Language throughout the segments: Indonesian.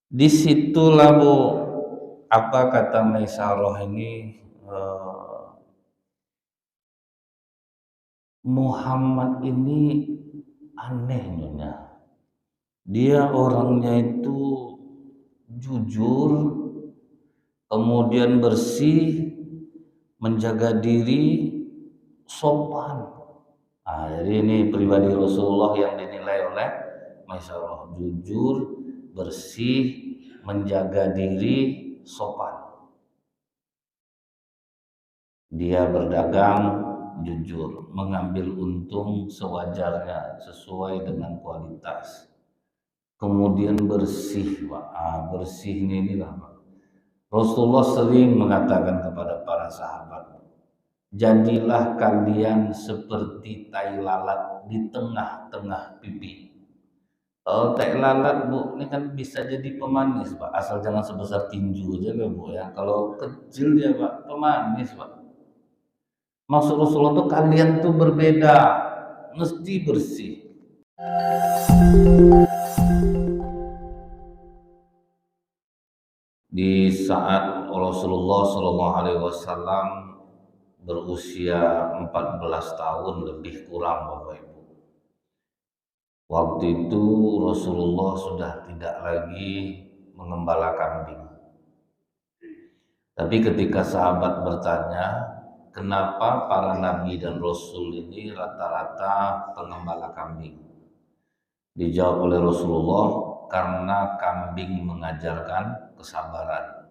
Di situlah Bu, apa kata Maisaroh ini, Muhammad ini aneh Nyonya. Dia orangnya itu jujur, kemudian bersih, menjaga diri, sopan. Jadi ini pribadi Rasulullah yang dinilai oleh Maisaroh, jujur, bersih, menjaga diri, sopan. Dia berdagang jujur, mengambil untung sewajarnya sesuai dengan kualitas. Kemudian bersih, Pak. Bersih inilah, Pak. Rasulullah sering mengatakan kepada para sahabat, jadilah kalian seperti tai lalat di tengah-tengah pipi. Kalau tai lalat Bu, ini kan bisa jadi pemanis Pak, asal jangan sebesar tinju aja lah Bu ya. Kalau kecil dia Pak, pemanis Pak. Maksud Rasulullah tuh kalian tuh berbeda, mesti bersih. Di saat Rasulullah Shallallahu Alaihi Wasallam berusia 14 tahun lebih kurang Bapak Ibu. Waktu itu Rasulullah sudah tidak lagi mengembala kambing. Tapi ketika sahabat bertanya, kenapa para nabi dan rasul ini rata-rata pengembala kambing? Dijawab oleh Rasulullah, karena kambing mengajarkan kesabaran.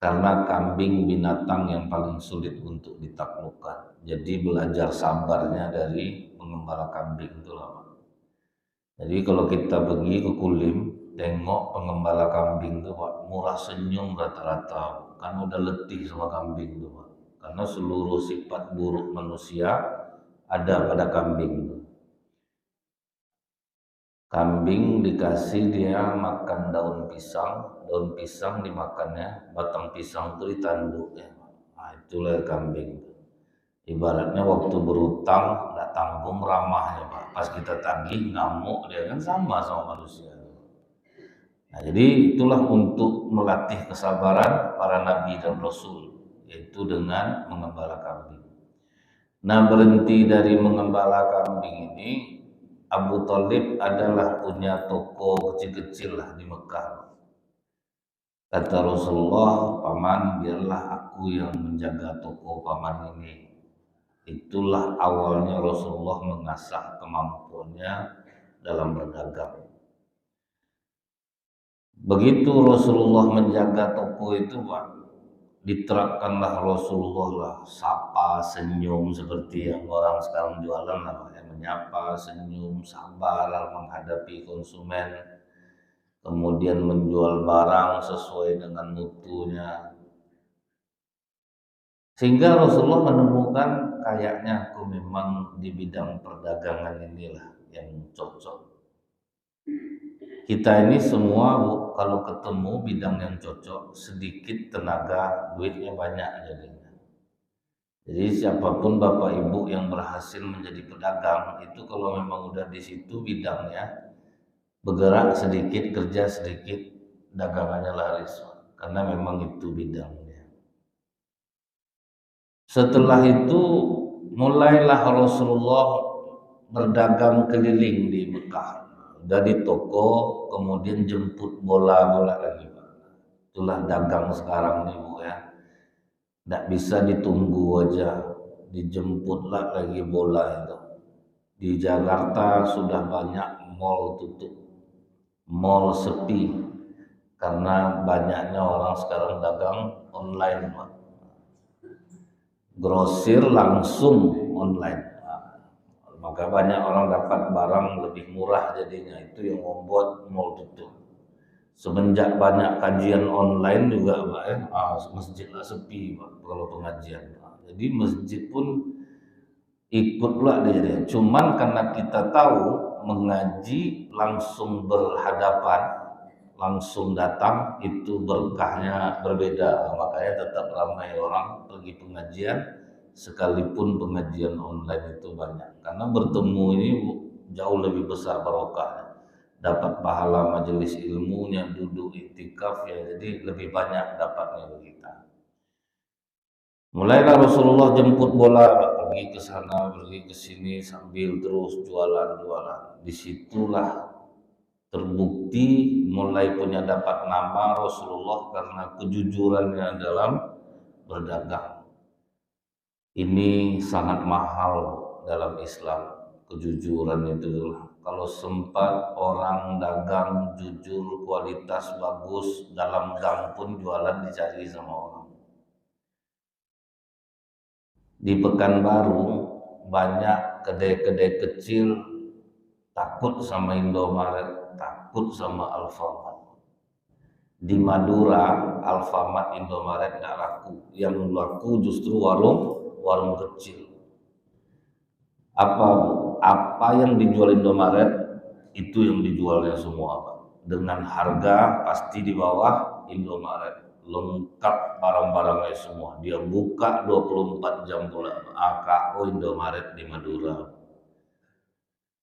Karena kambing binatang yang paling sulit untuk ditaklukkan. Jadi belajar sabarnya dari pengembala kambing itu lama. Jadi kalau kita pergi ke Kulim, tengok pengembala kambing itu Pak, murah senyum rata-rata. Kan udah letih sama kambing itu Pak. Karena seluruh sifat buruk manusia ada pada kambing. Kambing dikasih dia makan daun pisang dimakannya, batang pisang itu ditanduk ya. Nah, itulah kambing. Ibaratnya waktu berutang nggak tanggung ramahnya Pak. Pas kita tagih ngamuk dia kan sama manusia. Nah, jadi itulah untuk melatih kesabaran para nabi dan rasul, yaitu dengan mengembala kambing. Nah, berhenti dari mengembala kambing ini, Abu Thalib adalah punya toko kecil-kecil lah di Mekah. Kata Rasulullah, paman biarlah aku yang menjaga toko paman ini. Itulah awalnya Rasulullah mengasah kemampuannya dalam berdagang. Begitu Rasulullah menjaga toko itu Pak, diterapkanlah Rasulullah lah sapa senyum seperti yang orang sekarang jualan lah Pak, yang menyapa senyum sabar menghadapi konsumen, kemudian menjual barang sesuai dengan mutunya, sehingga Rasulullah menemukan kayaknya aku memang di bidang perdagangan inilah yang cocok. Kita ini semua Bu, kalau ketemu bidang yang cocok, sedikit tenaga, duitnya banyak jadinya. Jadi siapapun Bapak Ibu yang berhasil menjadi pedagang, itu kalau memang udah di situ bidangnya, bergerak sedikit, kerja sedikit, dagangannya laris. Karena memang itu bidangnya. Setelah itu mulailah Rasulullah berdagang keliling di Mekah. Dari toko kemudian jemput bola-bola lagi Pak. Itulah dagang sekarang nih Bu ya. Tidak bisa ditunggu aja, dijemputlah lagi bola itu. Di Jakarta sudah banyak mall tutup, mall sepi karena banyaknya orang sekarang dagang online Pak. Grosir langsung online. Maka banyak orang dapat barang lebih murah jadinya, itu yang membuat mall tutup. Semenjak banyak kajian online juga Pak ya, masjidlah sepi Pak kalau pengajian. Jadi masjid pun ikut pula dia. Cuman karena kita tahu mengaji langsung berhadapan, langsung datang itu berkahnya berbeda, makanya tetap ramai orang pergi pengajian sekalipun pengajian online itu banyak, karena bertemu ini jauh lebih besar barokahnya. dapat pahala majelis ilmunya, duduk iktikaf ya, jadi lebih banyak dapatnya bagi kita. Mulailah Rasulullah jemput bola, pergi ke sana, pergi ke sini sambil terus jualan-jualan. Disitulah terbukti mulai punya dapat nama Rasulullah karena kejujurannya dalam berdagang. Ini sangat mahal dalam Islam, kejujuran itu. Kalau sempat orang dagang jujur, kualitas bagus, dalam gang pun jualan dicari sama orang. Di Pekanbaru banyak kedai-kedai kecil takut sama Indomaret, takut sama Alfamart. Di Madura, Alfamart, Indomaret nggak laku. Yang laku justru warung kecil. Apa yang dijual Indomaret itu yang dijualnya semua, Pak. Dengan harga pasti di bawah Indomaret. Lengkap barang-barangnya semua. Dia buka 24 jam pula. AKO Indomaret di Madura.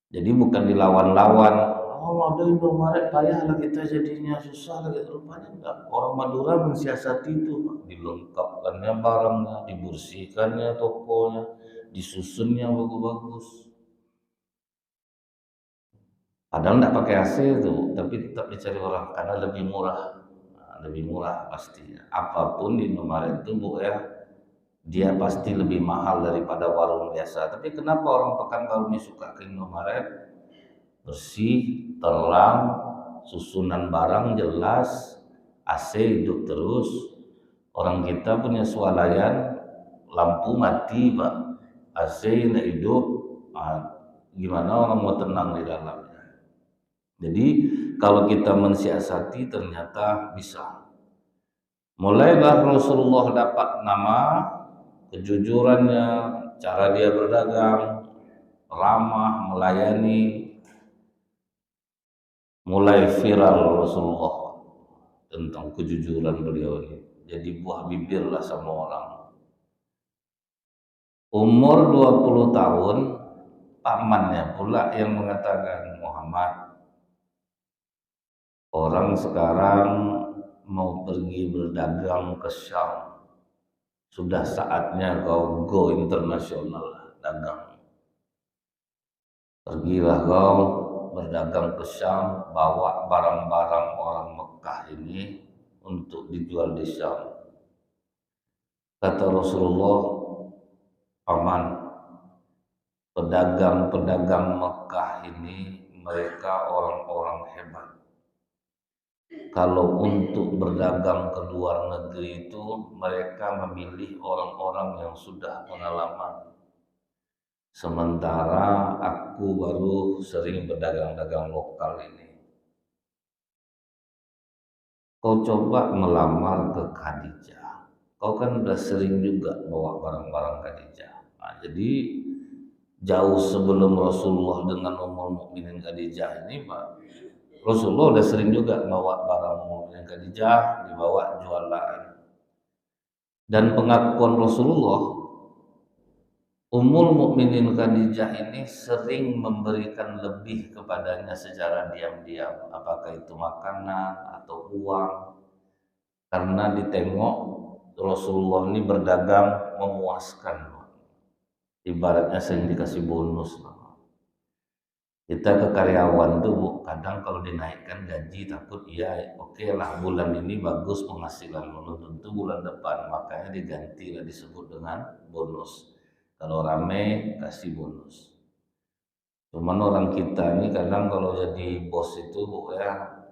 Jadi bukan dilawan-lawan. Oh, ada Indomaret payah lah kita jadinya, susah lagi. Rupanya enggak. Orang Madura mensiasati itu, dilengkapkannya barangnya, dibersihkannya tokonya, disusunnya bagus-bagus. Padahal enggak pakai AC itu, tapi tetap dicari orang karena lebih murah. Nah, lebih murah pastinya. Apapun di Indomaret itu Bu ya, dia pasti lebih mahal daripada warung biasa. Tapi kenapa orang Pekanbaru ini suka ke Indomaret? Bersih, terang, susunan barang jelas, AC hidup terus. Orang kita punya swalayan, lampu mati Pak, AC tidak hidup, gimana orang mau tenang di dalamnya. Jadi kalau kita mensiasati ternyata bisa. Mulailah Rasulullah dapat nama, kejujurannya, cara dia berdagang, ramah, melayani, mulai viral Rasulullah tentang kejujuran beliau ini. Jadi buah bibir lah sama orang. Umur 20 tahun, pamannya pula yang mengatakan, Muhammad, orang sekarang mau pergi berdagang ke Syam. Sudah saatnya kau go internasional dagang. Pergilah kau berdagang ke Syam, bawa barang-barang orang Mekah ini untuk dijual di Syam. Kata Rasulullah, aman, pedagang-pedagang Mekah ini mereka orang-orang hebat. Kalau untuk berdagang ke luar negeri itu mereka memilih orang-orang yang sudah pengalaman. Sementara aku baru sering berdagang-dagang lokal ini. Kau coba melamar ke Khadijah. Kau kan udah sering juga bawa barang-barang Khadijah. Nah, jadi jauh sebelum Rasulullah dengan Ummul Mukminin Khadijah ini, Pak, Rasulullah udah sering juga bawa barang Ummul Mukminin Khadijah, dibawa jualan. Dan pengakuan Rasulullah, Ummul Mukminin Khadijah ini sering memberikan lebih kepadanya secara diam-diam, apakah itu makanan atau uang, karena ditengok Rasulullah ini berdagang memuaskan, ibaratnya sering dikasih bonus. Kita ke karyawan tuh Bu, kadang kalau dinaikkan gaji takut oke lah bulan ini bagus penghasilan, belum tentu bulan depan, makanya diganti lah disebut dengan bonus. Kalau rame kasih bonus. Cuman orang kita ini kadang kalau jadi bos itu Bu ya,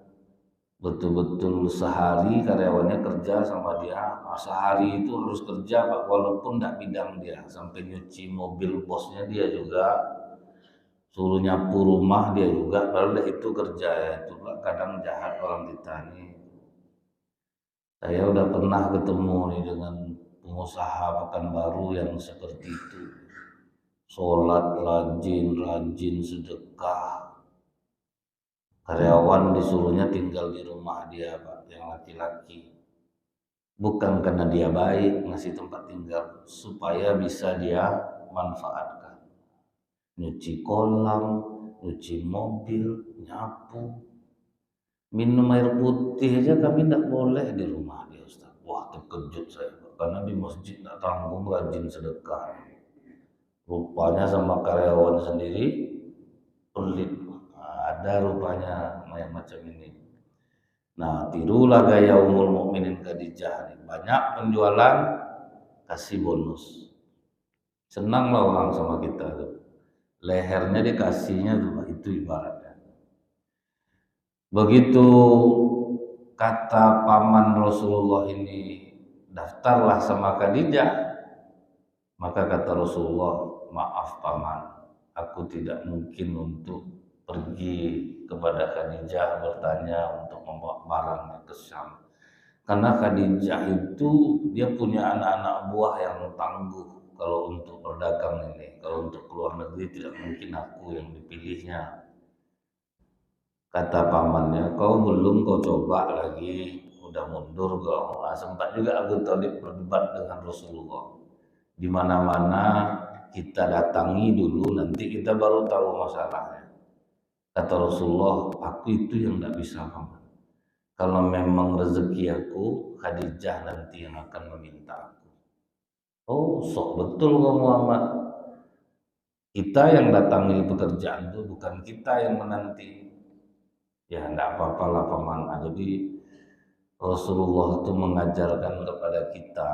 betul-betul sehari karyawannya kerja sama dia, sehari itu harus kerja Pak, walaupun tidak bidang dia, sampai nyuci mobil bosnya dia juga, suruh nyapu rumah dia juga, padahal itu kerja ya. Itu kadang jahat orang kita ini. Saya udah pernah ketemu nih dengan pengusaha Pekanbaru yang seperti itu. Sholat rajin sedekah. Karyawan disuruhnya tinggal di rumah dia Pak, yang laki-laki. Bukan karena dia baik ngasih tempat tinggal, supaya bisa dia manfaatkan. Nyuci kolam, Cuci mobil, nyapu, minum air putih aja kami tidak boleh di rumah dia Ustaz. Wah terkejut saya, karena di masjid tak tanggung rajin sedekah. Rupanya sama karyawan sendiri pelit. Nah, ada rupanya yang macam ini. Nah, tirulah gaya Ummul Mukminin Khadijah. Banyak penjualan, kasih bonus. Senanglah orang sama kita tuh. Lehernya dikasihnya tuh, itu ibaratnya. Begitu kata paman Rasulullah ini, daftarlah sama Khadijah. Maka kata Rasulullah, maaf paman, aku tidak mungkin untuk pergi kepada Khadijah bertanya untuk membawa barangnya ke Syam. Karena Khadijah itu dia punya anak-anak buah yang tangguh. Kalau untuk berdagang ini, kalau untuk keluar negeri tidak mungkin aku yang dipilihnya. Kata pamannya, kau belum, kau coba lagi, udah mundur kau. Nah, sempat juga Abu Thalib berdebat dengan Rasulullah. Di mana-mana kita datangi dulu, nanti kita baru tahu masalahnya. Kata Rasulullah, aku itu yang tidak bisa paman. Kalau memang rezeki aku, Khadijah nanti yang akan meminta aku. Oh, sok betul kau Muhammad. Kita yang datangi pekerjaan itu, bukan kita yang menanti. Ya, tidak apa-apalah paman. Jadi Rasulullah itu mengajarkan kepada kita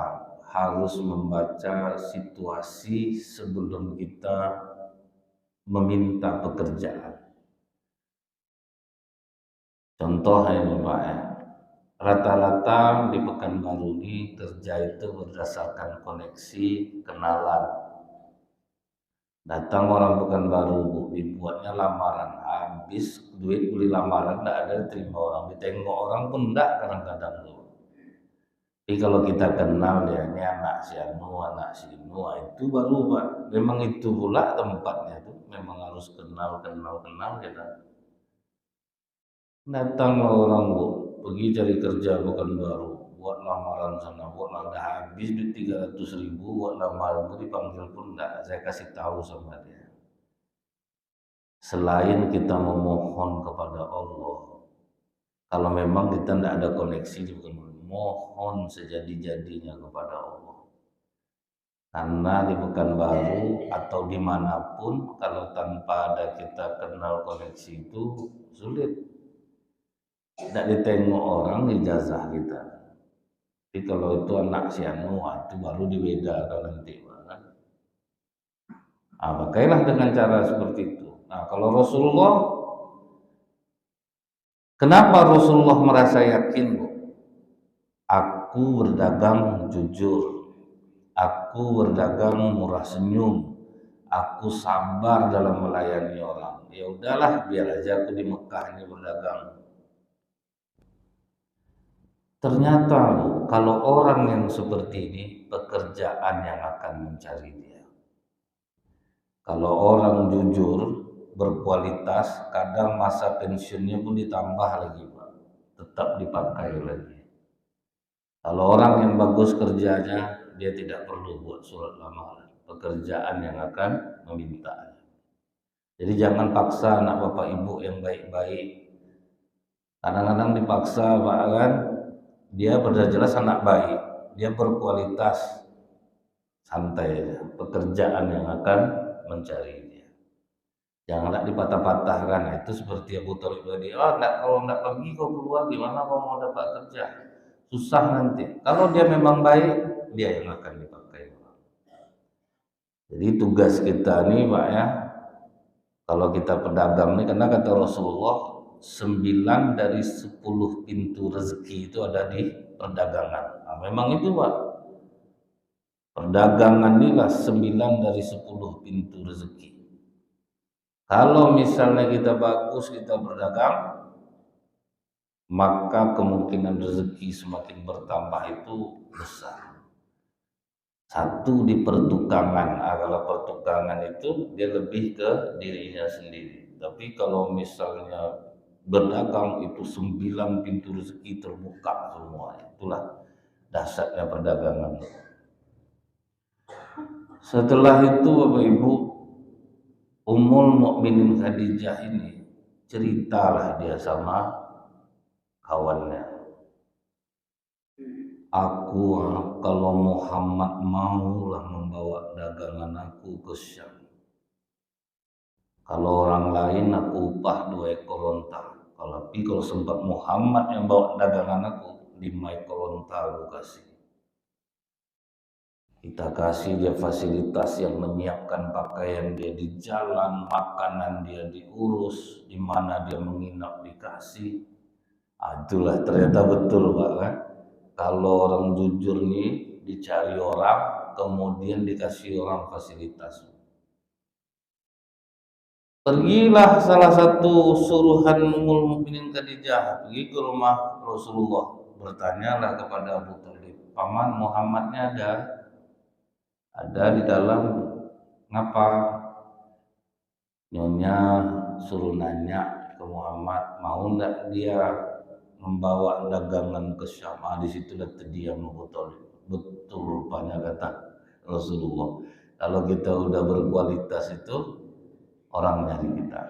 harus membaca situasi sebelum kita meminta pekerjaan. Contoh ini Pak ya. Rata-rata di Pekanbaru ini kerja itu berdasarkan koneksi, kenalan. Datang orang Pekanbaru, Bu, dibuatnya lamaran, habis duit beli lamaran, tidak ada diterima orang, ditengok orang pun tidak kadang-kadang. Tapi kalau kita kenal dia, ini anak si Anu, anak si Inu, itu baru Pak. Memang itu pula tempatnya tuh, memang harus kenal kita. Datanglah orang Bu, pergi cari kerja Pekanbaru, buat lamaran sana, buat udah habis duit 300.000, buat lamaran itu dipanggil pun enggak, saya kasih tahu sama dia. Selain kita memohon kepada Allah, kalau memang kita tidak ada koneksi di Pekanbaru, mohon sejadi-jadinya kepada Allah. Karena di Pekanbaru atau dimanapun, kalau tanpa ada kita kenal koneksi itu sulit. Tidak ditengok orang ijazah kita. Tapi kalau itu anak si Anu, itu baru dibedakan nanti. Nah, pakailah dengan cara seperti itu. Nah, kalau Rasulullah, kenapa Rasulullah merasa yakin, Bu? Aku berdagang jujur, aku berdagang murah senyum, aku sabar dalam melayani orang. Ya udahlah, biar aja aku di Mekah ini berdagang. Ternyata Bu, kalau orang yang seperti ini, pekerjaan yang akan mencari dia. Kalau orang jujur, berkualitas, kadang masa pensiunnya pun ditambah lagi Pak, tetap dipakai lagi. Kalau orang yang bagus kerjanya, dia tidak perlu buat surat lamaran, pekerjaan yang akan meminta. Jadi jangan paksa anak bapak ibu yang baik-baik. Kadang-kadang dipaksa Pak kan, dia pada jelas anak baik, dia berkualitas, santai aja. Pekerjaan yang akan mencari dia. Janganlah dipatah-patahkan. Nah, itu seperti Abu Thalib tadi. Oh, kalau enggak pergi kau keluar, gimana kau mau dapat kerja? Susah nanti. Kalau dia memang baik, dia yang akan dipakai. Jadi tugas kita nih Pak ya, kalau kita pedagang nih, karena kata Rasulullah, 9 dari 10 pintu rezeki itu ada di perdagangan. Nah, memang itu Pak, perdagangan inilah 9 dari 10 pintu rezeki. Kalau misalnya kita bagus, kita berdagang, maka kemungkinan rezeki semakin bertambah itu besar. Satu di pertukangan. Nah, kalau pertukangan itu dia lebih ke dirinya sendiri. Tapi kalau misalnya berdagang itu 9 pintu rezeki terbuka semua. Itulah dasarnya perdagangan. Setelah itu Bapak Ibu, Ummul Mukminin Khadijah ini ceritalah dia sama kawannya, aku kalau Muhammad maulah membawa dagangan aku ke Syam, kalau orang lain aku upah 2 ekor onta, kalau sempat Muhammad yang bawa dagangan aku 5 ekor onta aku kasih. Kita kasih dia fasilitas yang menyiapkan pakaian dia di jalan, makanan dia diurus, di mana dia menginap dikasih. Itulah ternyata betul Pak kan. Kalau orang jujur nih dicari orang, kemudian dikasih orang fasilitas. Pergilah salah satu suruhan Ummul Mukminin Khadijah pergi ke rumah Rasulullah, bertanyalah kepada Abu Thalib, paman Muhammadnya ada di dalam, ngapa? Nyonya suruh nanya ke Muhammad, mau nggak dia membawa dagangan ke Syam. Di situ terdiam Abu Thalib. Betul rupanya kata Rasulullah, kalau kita udah berkualitas itu orang nyari kita.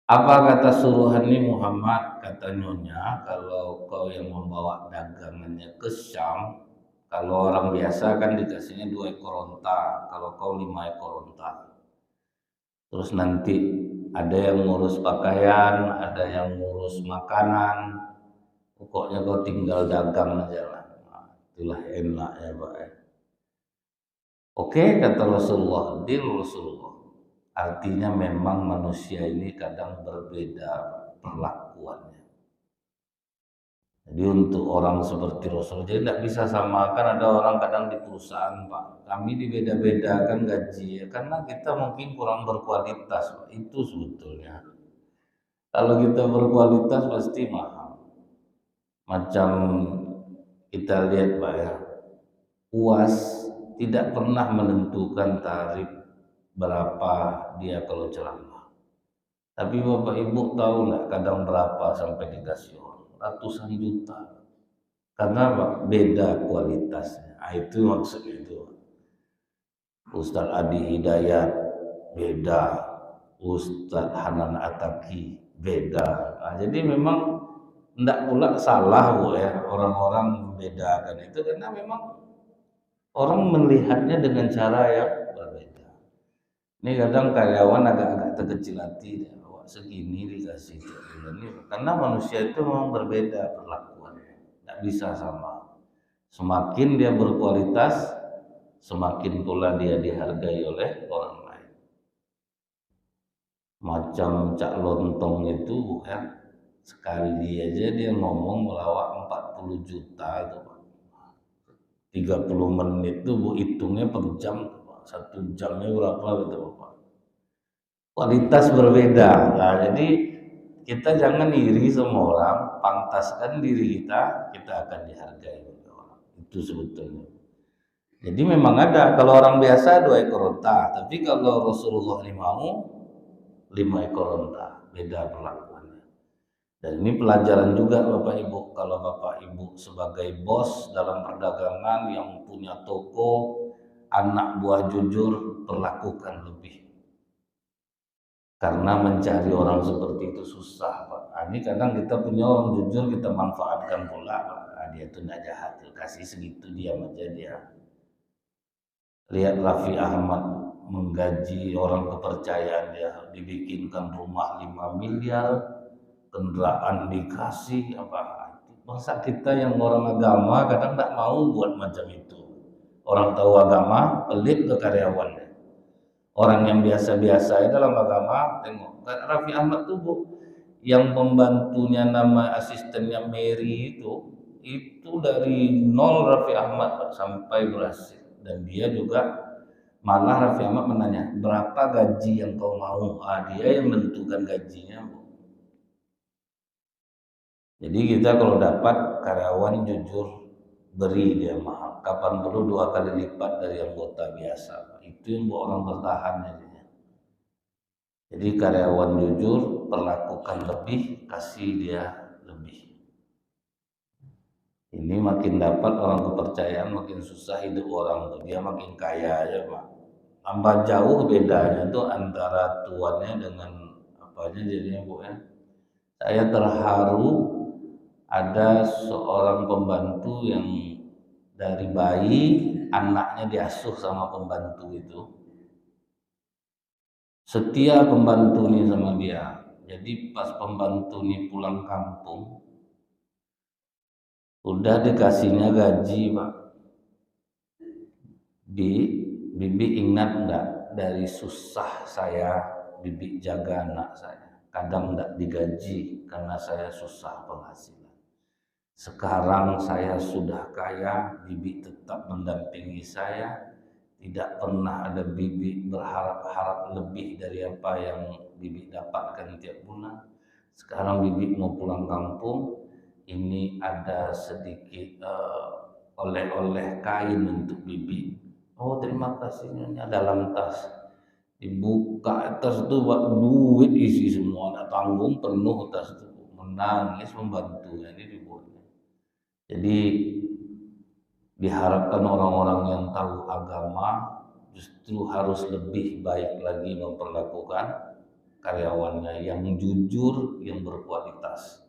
Apa kata suruhan ini Muhammad? Kata nyonya, kalau kau yang membawa dagangannya ke Syam, kalau orang biasa kan dikasihnya 2 ekor onta, kalau kau 5 ekor onta. Terus nanti ada yang ngurus pakaian, ada yang ngurus makanan, pokoknya kau tinggal dagang aja lah. Nah, itulah enaknya Pak. Oke kata Rasulullah, deal Rasulullah. Artinya memang manusia ini kadang berbeda perlakuannya. Jadi untuk orang seperti Rasul, jadi tidak bisa samakan. Ada orang kadang di perusahaan Pak, kami dibeda-bedakan gaji ya, karena kita mungkin kurang berkualitas Pak. Itu sebetulnya. Kalau kita berkualitas pasti mahal. Macam kita lihat Pak ya, UAS tidak pernah menentukan tarif berapa dia kalau ceramah. Tapi Bapak Ibu tahu nggak kadang berapa sampai dikasih orang? Ratusan juta. Karena apa? Beda kualitasnya. Itu maksudnya itu. Ustadz Adi Hidayat beda, Ustadz Hanan Ataki beda. Jadi memang tidak pula salah Bu ya orang-orang membedakan itu, karena memang orang melihatnya dengan cara yang berbeda. Ini kadang karyawan agak-agak terkecil hati, segini dikasih ini, karena manusia itu memang berbeda perlakuannya, tidak bisa sama. Semakin dia berkualitas, semakin pula dia dihargai oleh orang lain. Macam Cak Lontong itu ya, sekali aja dia ngomong melawak 40 juta itu Pak. 30 menit itu Bu hitungnya per jam, 1 jamnya berapa gitu Bapak. Kualitas berbeda. Nah, jadi kita jangan iri sama orang, pantaskan diri kita, kita akan dihargai oleh orang. Itu sebetulnya. Jadi memang ada, kalau orang biasa 2 ekor onta, tapi kalau Rasulullah ini mau 5 ekor onta, beda perlakuannya. Dan ini pelajaran juga Bapak Ibu, kalau Bapak Ibu sebagai bos dalam perdagangan yang punya toko, anak buah jujur, perlakukan lebih. Karena mencari orang seperti itu susah Pak. Ini kadang kita punya orang jujur, kita manfaatkan pula Pak. Dia itu tidak jahat, kasih segitu diam aja dia. Lihat Raffi Ahmad menggaji orang kepercayaan dia, dibikinkan rumah 5 miliar, kendaraan dikasih apa. Masa kita yang orang agama kadang tak mau buat macam itu. Orang tahu agama, pelit ke karyawannya. Orang yang biasa-biasa dalam agama, tengok Raffi Ahmad tuh Bu, yang pembantunya nama asistennya Mary itu dari nol Raffi Ahmad sampai berhasil. Dan dia juga malah Raffi Ahmad menanya, berapa gaji yang kau mau? Dia yang menentukan gajinya Bu. Jadi kita kalau dapat karyawan jujur, beri dia mahal. Kapan perlu 2 kali lipat dari anggota biasa. Itu yang buat orang bertahan jadinya. Jadi karyawan jujur, perlakukan lebih, kasih dia lebih. Ini makin dapat orang kepercayaan, makin susah hidup orang tuh. Dia makin kaya aja Pak. tambah jauh bedanya tuh antara tuannya dengan apanya jadinya Bu ya. Saya terharu ada seorang pembantu yang dari bayi anaknya diasuh sama pembantu itu. Setia pembantu ini sama dia. Jadi pas pembantu ini pulang kampung, udah dikasihnya gaji Pak. Bibi ingat enggak dari susah saya Bibi jaga anak saya. Kadang enggak digaji karena saya susah penghasilan. Sekarang saya sudah kaya, Bibi tetap mendampingi saya. Tidak pernah ada Bibi berharap-harap lebih dari apa yang Bibi dapatkan tiap bulan. Sekarang Bibi mau pulang kampung, ini ada sedikit oleh-oleh kain untuk Bibi. Oh terima kasih Nyonya, dalam tas. Dibuka tas itu duit isi semua, ada tanggung penuh tas itu. Menangis membantu ini dibuat. Jadi diharapkan orang-orang yang tahu agama justru harus lebih baik lagi memperlakukan karyawannya yang jujur, yang berkualitas.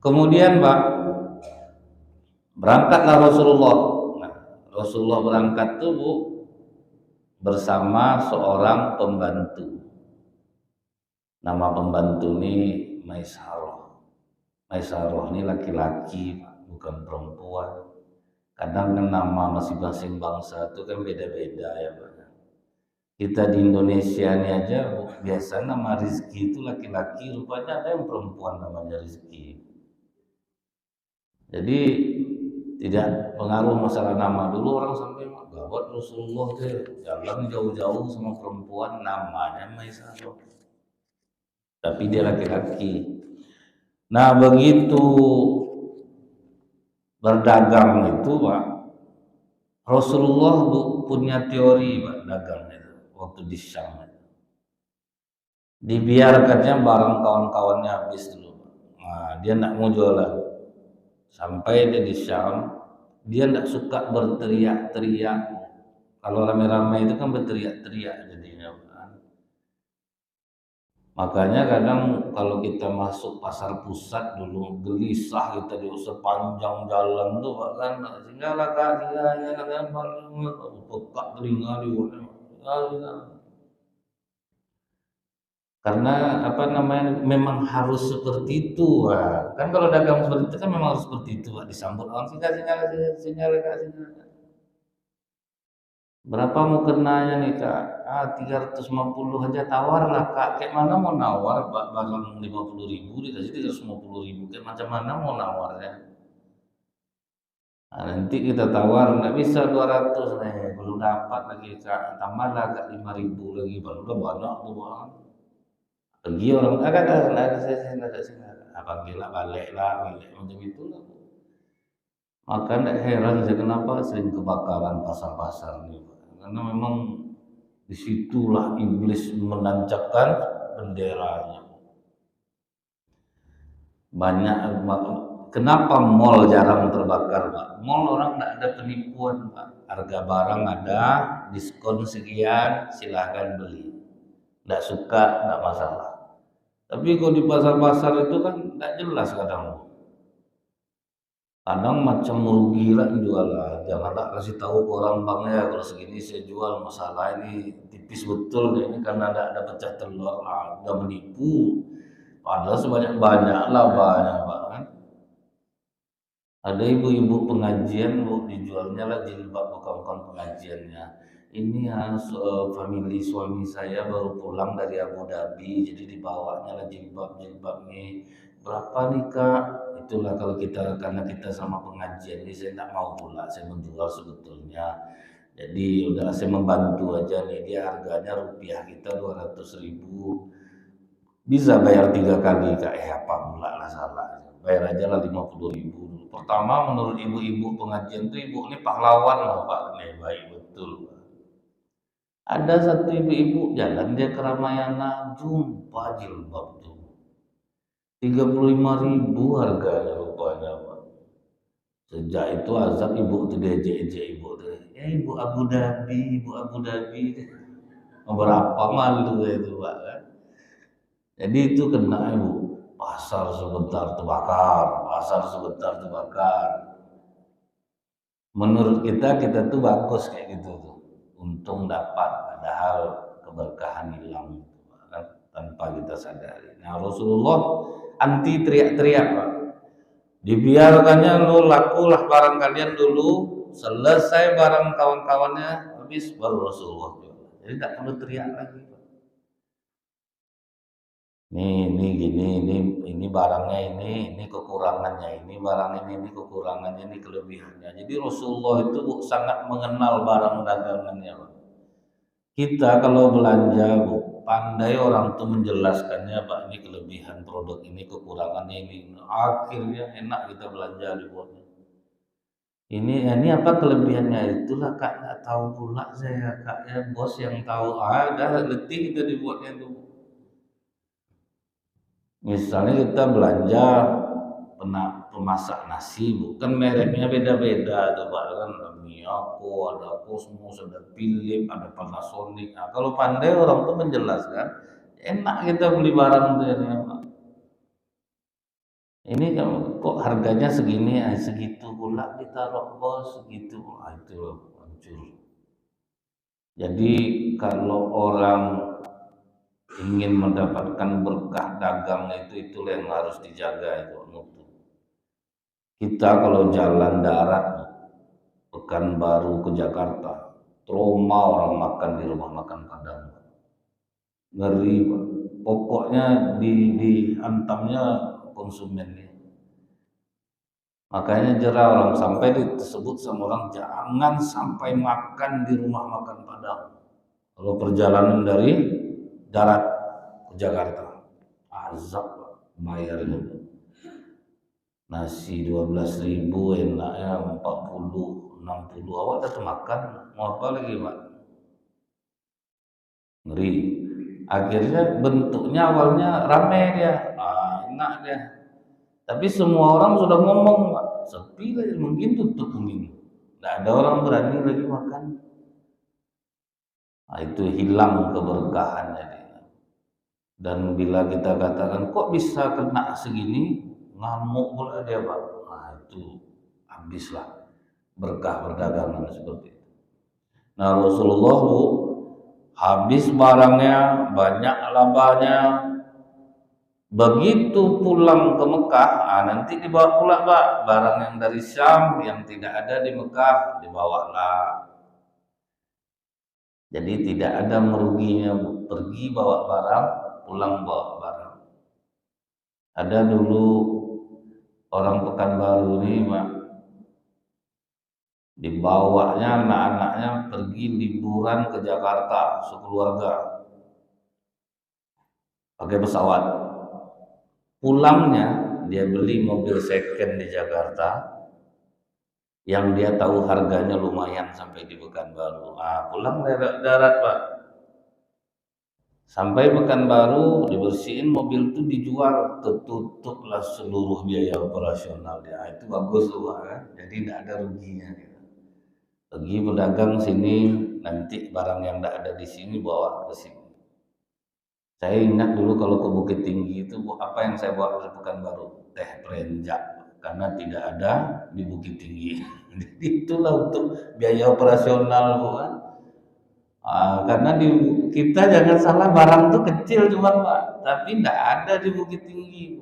Kemudian Pak, berangkatlah Rasulullah. Nah, Rasulullah berangkat tuh Bu bersama seorang pembantu. Nama pembantu ini Maisarah. Maisarah ini laki-laki, bukan perempuan. Kadang kan nama masing-masing bangsa itu kan beda-beda ya Pak. Kita di Indonesia ini aja biasa nama Rizki itu laki-laki, rupanya ada yang perempuan namanya Rizki. Jadi tidak pengaruh masalah nama. Dulu orang sampai gawat Rasulullah tuh jalan jauh-jauh sama perempuan namanya Maisarah. Tapi dia laki-laki. Nah begitu berdagang itu Pak, Rasulullah punya teori Pak dagang itu waktu di Syam. Dibiarkannya barang kawan-kawannya habis dulu Pak. Nah, dia tidak mau jualan. Sampai dia di Syam, dia tidak suka berteriak-teriak. Kalau rame-rame itu kan berteriak-teriak jadinya Pak. Makanya kadang kalau kita masuk pasar pusat dulu gelisah kita di sepanjang jalan tuh Pak kan, singgallah Kak, singgalnya kalian pekak telinga di karena apa namanya memang harus seperti itu Pak. Kan kalau dagang seperti itu kan memang harus seperti itu Pak, disambut orang singgah Kak. Berapa mau kenanya nih Kak? 350 aja tawar lah Kak. Kayak mana mau nawar Pak, barang 50.000 dikasih 350.000, kayak macam mana mau nawarnya? Nah, nanti kita tawar nggak bisa 200 nih, belum dapat lagi Kak. Tambahlah Kak 5.000 lagi, baru udah banyak tuh Bang. Pergi orang ada sini. Abang gila balik macam itu lah. Maka tidak heran saya kenapa sering kebakaran pasar-pasar nih Pak. Karena memang disitulah iblis menancapkan benderanya. Banyak kenapa mall jarang terbakar Pak? Mall orang tidak ada penipuan Pak. Harga barang ada, diskon sekian, silahkan beli. Tidak suka, tidak masalah. Tapi kalau di pasar-pasar itu kan tidak jelas kadang. Kadang macam merugi lah jualan. Janganlah kasih tahu ke orang Bang ya kalau segini saya jual, masalah ini tipis betul ini karena ada pecah telur, udah menipu. Padahal sebanyak-banyak lah banyak Pak kan. Ada ibu-ibu pengajian Bu dijualnya lah jilbab, bukan pengajiannya. Ini ya family suami saya baru pulang dari Abu Dhabi, jadi dibawanya lah jilbab nih. Berapa nih Kak? Itulah kalau kita karena kita sama pengajian ini saya tidak mau pula saya menjual sebetulnya. Jadi udah saya membantu aja nih, dia harganya rupiah kita 200.000, bisa bayar 3 kali Kak. Apa pula lah salah, bayar aja lah 50.000. Pertama menurut ibu-ibu pengajian tuh ibu ini pahlawan loh Pak, nih baik betul. Ada satu ibu-ibu jalan dia ke Ramayana jumpa jilbab tuh 35.000 harganya rupanya Pak. Sejak itu azab ibu tuh diejek-ejek ibu tuh. Ibu Abu Dhabi, ibu Abu Dhabi. Berapa malu itu Pak kan. Jadi itu kena ibu. Pasar sebentar terbakar, pasar sebentar terbakar. Menurut kita tuh bagus kayak gitu tuh. Untung dapat, padahal keberkahan hilang kan, tanpa kita sadari. Nah Rasulullah anti teriak-teriak Pak. Dibiarkannya lu lakulah barang kalian dulu, selesai barang kawan-kawannya habis baru Rasulullah jual. Jadi tidak perlu teriak lagi. Ini gini, ini barangnya ini kekurangannya, ini barang ini kekurangannya, ini kelebihannya. Jadi Rasulullah itu sangat mengenal barang dagangannya. Kita kalau belanja pandai orang tuh menjelaskannya, Pak, ini kelebihan produk ini, kekurangannya ini. Akhirnya enak kita belanja dibuatnya. Ini apa kelebihannya? Itulah Kak, nggak tahu pula saya Kak, ya bos yang tahu. Ada letih kita dibuatnya itu. Misalnya kita belanja pemasak nasi, bukan mereknya beda-beda, ada Pak kan, ada Miyako, ada Cosmos, ada Philips, ada Panasonic. Nah, kalau pandai orang tuh menjelaskan, enak kita beli barang tuh ya, Pak. Ini kok harganya segini, segitu pula ditaruh bos, segitu, itu hancur. Jadi kalau orang ingin mendapatkan berkah dagang itulah yang harus dijaga itu mutu. Kita kalau jalan darat Pekanbaru ke Jakarta, trauma orang makan di rumah makan Padang. Ngeri Pak. Pokoknya dihantamnya konsumennya. Makanya jerah orang sampai disebut sama orang jangan sampai makan di rumah makan Padang. Kalau perjalanan dari darat ke Jakarta, azab bayarnya. Nasi 12.000 enaknya 40, 60. Awak dah makan, mau apa lagi Pak? Ngeri. Akhirnya bentuknya awalnya ramai dia, enak dia. Tapi semua orang sudah ngomong Pak, sepi lah mungkin tutup mungkin. Tidak ada orang berani lagi makan. Nah, itu hilang keberkahannya dia. Dan bila kita katakan kok bisa kena segini, ngamuk pula dia Pak. Nah itu habislah berkah perdagangan seperti itu. Nah Rasulullah habis barangnya, banyak labanya. Begitu pulang ke Mekah, nanti dibawa pula Pak barang yang dari Syam yang tidak ada di Mekah dibawalah. Jadi tidak ada meruginya pergi bawa barang, pulang bawa barang. Ada dulu orang Pekanbaru ini Pak, dibawanya anak-anaknya pergi liburan ke Jakarta sekeluarga pakai pesawat. Pulangnya dia beli mobil second di Jakarta yang dia tahu harganya lumayan sampai di Pekanbaru. Pulang darat Pak. Sampai Pekanbaru dibersihin mobil itu dijual, tertutuplah seluruh biaya operasional dia. Itu bagus tuh Pak kan. Jadi tidak ada ruginya. Pergi pedagang sini, nanti barang yang tidak ada di sini bawa ke sini. Saya ingat dulu kalau ke Bukit Tinggi itu apa yang saya bawa dari Pekanbaru? Teh perenjak, karena tidak ada di Bukit Tinggi. Itulah untuk biaya operasional bukan? Karena kita jangan salah barang itu kecil cuma Pak, tapi tidak ada di Bukit Tinggi.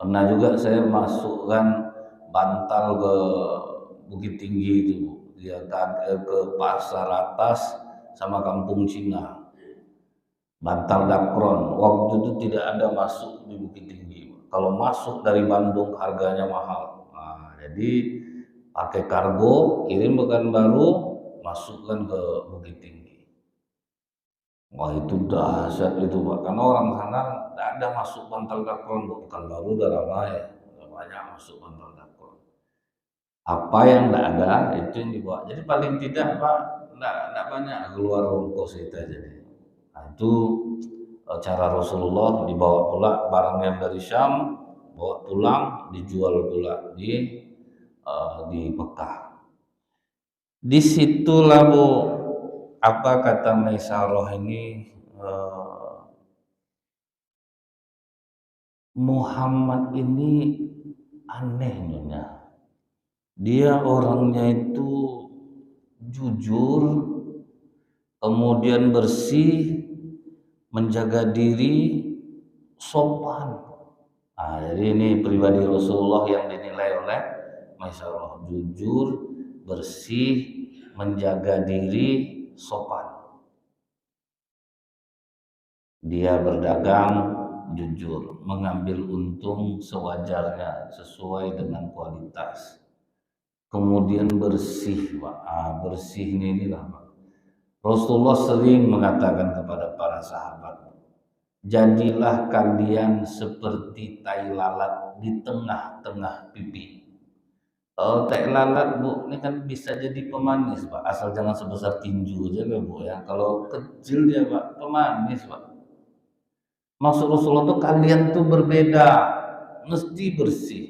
Pernah juga saya masukkan bantal ke Bukit Tinggi itu, dia ke pasar atas sama kampung Cina. Bantal Dakron, waktu itu tidak ada masuk di Bukit Tinggi. Kalau masuk dari Bandung harganya mahal. Jadi pakai kargo, kirim Pekanbaru, masukkan ke Bukit Tinggi. Wah itu dahsyat itu Pak, karena orang sana tidak ada masuk bantal Dakron. Pekanbaru udah ramai, udah banyak masuk bantal Dakron. Apa yang tidak ada itu yang dibawa. Jadi paling tidak Pak, tidak banyak keluar ongkos kita jadi. Nah, itu cara Rasulullah dibawa pula barang yang dari Syam, bawa pulang, dijual pula di di Mekah. Disitulah Bu, apa kata Maisarah ini, Muhammad ini aneh nyonya. Dia orangnya itu jujur, kemudian bersih, menjaga diri, sopan. Jadi ini pribadi Rasulullah yang dinilai oleh Maisarah, jujur, bersih, menjaga diri, sopan. Dia berdagang jujur, mengambil untung sewajarnya sesuai dengan kualitas. Kemudian bersih, Pak. Bersih inilah, Pak. Rasulullah sering mengatakan kepada para sahabat, jadilah kalian seperti tai lalat di tengah-tengah pipi. Kalau tai lalat Bu, ini kan bisa jadi pemanis Pak, asal jangan sebesar tinju aja ya Bu ya. Kalau kecil dia Pak, pemanis Pak. Maksud Rasulullah tuh kalian tuh berbeda, mesti bersih.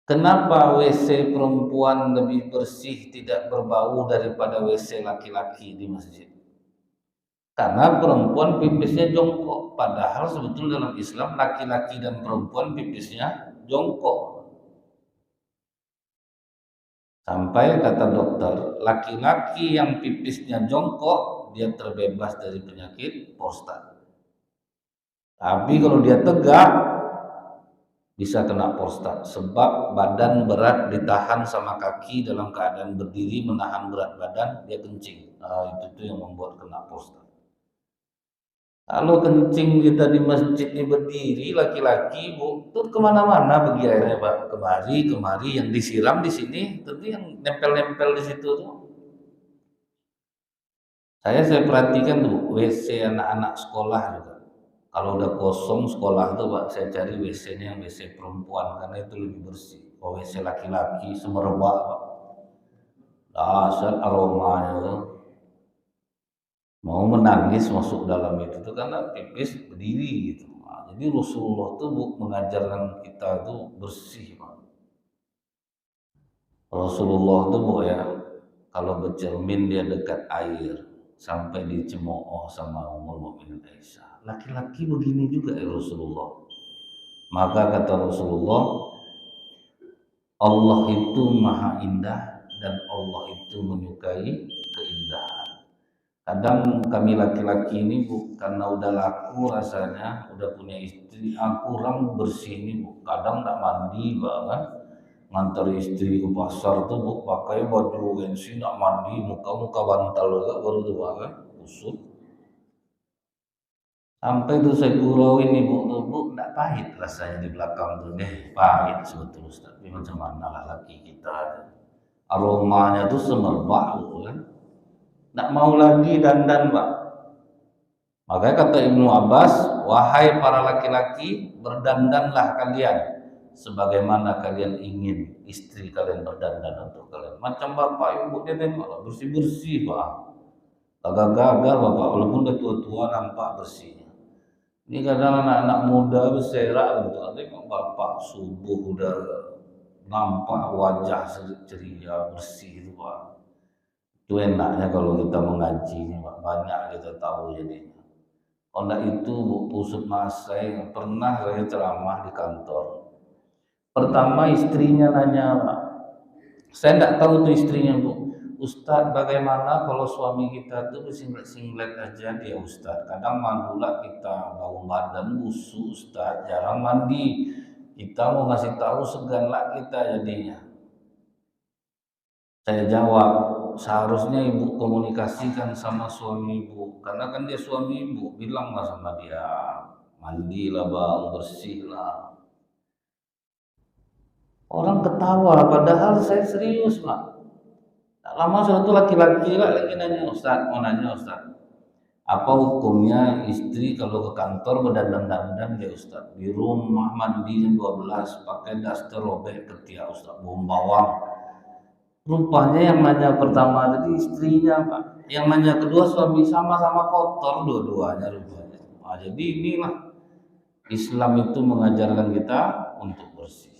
Kenapa WC perempuan lebih bersih, tidak berbau daripada WC laki-laki di masjid? Karena perempuan pipisnya jongkok, padahal sebetulnya dalam Islam laki-laki dan perempuan pipisnya jongkok. Sampai kata dokter, laki-laki yang pipisnya jongkok, dia terbebas dari penyakit prostat. Tapi kalau dia tegak, bisa kena prostat. Sebab badan berat ditahan sama kaki dalam keadaan berdiri, menahan berat badan, dia kencing. Itu tuh yang membuat kena prostat. Kalau kencing kita di masjid ini berdiri, laki-laki, Bu, tuh kemana-mana pergi airnya Pak. Kemari, yang disiram di sini, tentu yang nempel-nempel di situ tuh. Saya perhatikan tuh WC anak-anak sekolah juga. Kalau udah kosong sekolah tuh Pak, saya cari WC-nya yang WC perempuan karena itu lebih bersih. Kalau WC laki-laki semerbak Pak. Dasar aromanya tuh. Mau menangis masuk dalam itu tuh karena pipis berdiri gitu. Jadi Rasulullah tuh mengajarkan kita tuh bersih Pak. Rasulullah tuh Bu ya, kalau bercermin dia dekat air sampai dicemooh sama Ummul Mukminin Aisyah. Laki-laki begini juga ya Rasulullah. Maka kata Rasulullah, Allah itu maha indah dan Allah itu menyukai keindahan. Kadang kami laki-laki ini Bu, karena udah laku rasanya, udah punya istri, kurang bersih ini Bu. Kadang tak mandi banget, ngantar istri ke pasar tuh Bu, pakai baju gengsi, tak mandi, muka bantal juga baru tuh banget, kusut. Sampai tuh saya gurau ini Bu, tak pahit rasanya di belakang tuh deh, pahit sebetulnya Ustaz. Tapi macam mana lah laki kita, aromanya tuh semerbak Bu kan. Tidak mau lagi dandan Pak. Makanya kata Ibnu Abbas, wahai para laki-laki, berdandanlah kalian sebagaimana kalian ingin istri kalian berdandan untuk kalian. Macam bapak ibu dia tengok bersih-bersih Pak. Gagal-gagal bapak, walaupun udah tua-tua nampak bersihnya. Ini kadang anak-anak muda berserak gitu. Tengok bapak subuh udah nampak wajah ceria bersih itu Pak. Itu enaknya kalau kita mengaji ini Pak, banyak kita tahu jadinya. Kalau enggak itu Bu, pusut masai, pernah saya ceramah di kantor. Pertama istrinya nanya Pak, saya enggak tahu tuh istrinya Bu, Ustadz bagaimana kalau suami kita tuh singlet-singlet aja dia Ustadz. Kadang mandulah kita bau badan busuk Ustadz, jarang mandi. Kita mau ngasih tahu segan lah kita jadinya. Saya jawab, seharusnya ibu komunikasikan sama suami ibu, karena kan dia suami ibu, bilanglah sama dia, mandilah bang, bersihlah. Orang ketawa, padahal saya serius Pak. Tak lama suatu laki-laki lagi nanya Ustaz, mau nanya Ustaz, apa hukumnya istri kalau ke kantor berdandan-dandan ya Ustaz, di rumah mandi jam 12 pakai daster robek ketiak Ustaz, bau bawang. Rupanya yang nanya pertama tadi istrinya Pak, yang nanya kedua suami, sama-sama kotor dua-duanya rupanya. Jadi inilah Islam itu mengajarkan kita untuk bersih.